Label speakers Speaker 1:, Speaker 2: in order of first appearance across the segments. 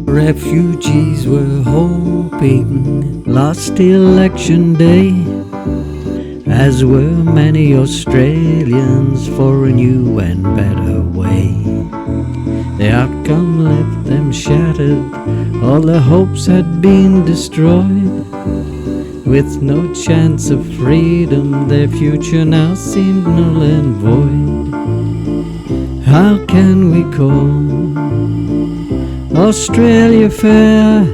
Speaker 1: Refugees were hoping last election day, as were many Australians, for a new and better way. The outcome left them shattered, all their hopes had been destroyed. With no chance of freedom, their future now seemed null and void. How can we call Australia fair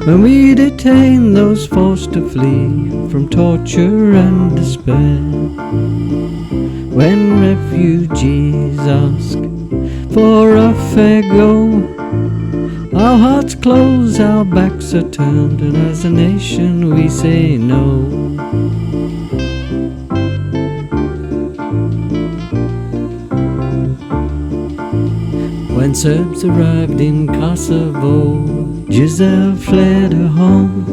Speaker 1: when we detain those forced to flee from torture and despair? When refugees ask for a fair go, our hearts close, our backs are turned, and as a nation we say no. When Serbs arrived in Kosovo, Giselle fled her home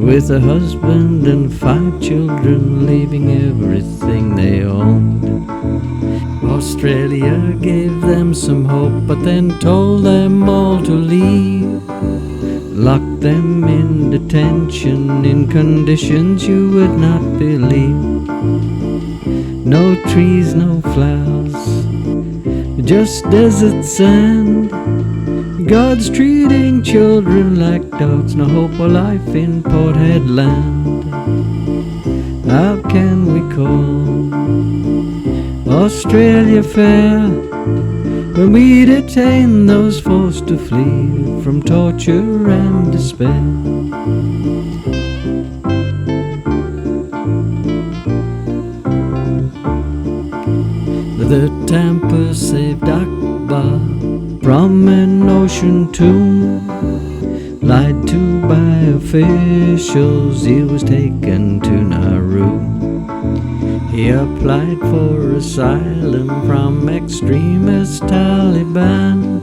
Speaker 1: with a husband and 5 children, leaving everything they owned. Australia gave them some hope, but then told them all to leave. Locked them in detention in conditions you would not believe. No trees, no flowers, just desert sand. God's treating children like dogs, no hope or life in Port Hedland. How can we call Australia fair when we detain those forced to flee from torture and despair? The Tampa saved Akbar from an ocean tomb. Lied to by officials, he was taken to Nauru. He applied for asylum from extremist Taliban,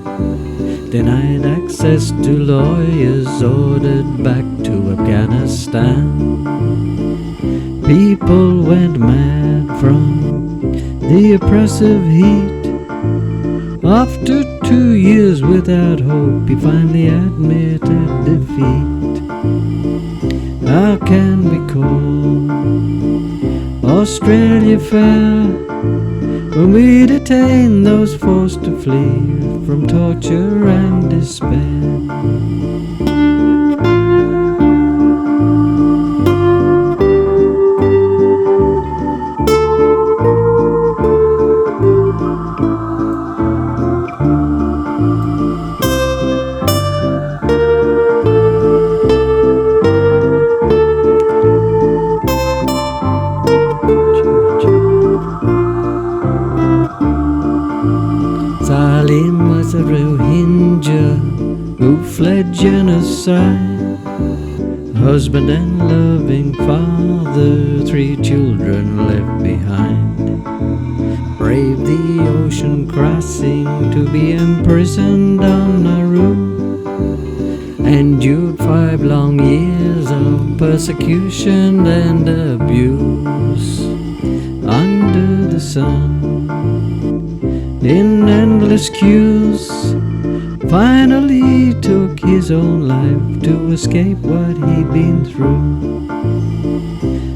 Speaker 1: denied access to lawyers, ordered back to Afghanistan. People went mad from the oppressive heat. After 2 years without hope, he finally admitted defeat. How can we call Australia fair when we detain those forced to flee from torture and despair? Salim was a Rohingya who fled genocide, husband and loving father, 3 children left behind. Braved the ocean crossing to be imprisoned on Nauru, endured 5 long years of persecution and abuse under the sun. In endless queues, finally took his own life to escape what he'd been through.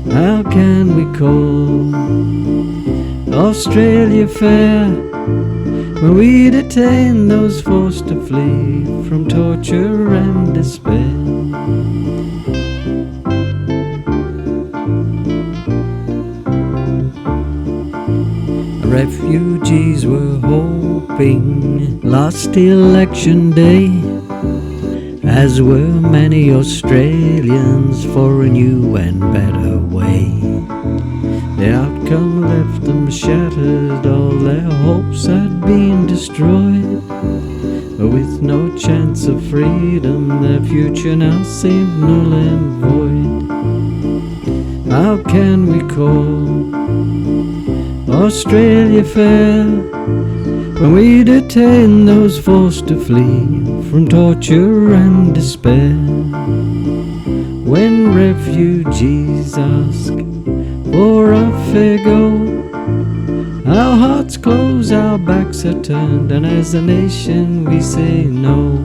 Speaker 1: How can we call Australia fair when we detain those forced to flee from torture and despair? Refugees were hoping last election day, as were many Australians, for a new and better way. The outcome left them shattered, all their hopes had been destroyed. With no chance of freedom, their future now seemed null and void. How can we call Australia fair when we detain those forced to flee from torture and despair? When refugees ask for a fair go, Our hearts close, our backs are turned, and as a nation we say no.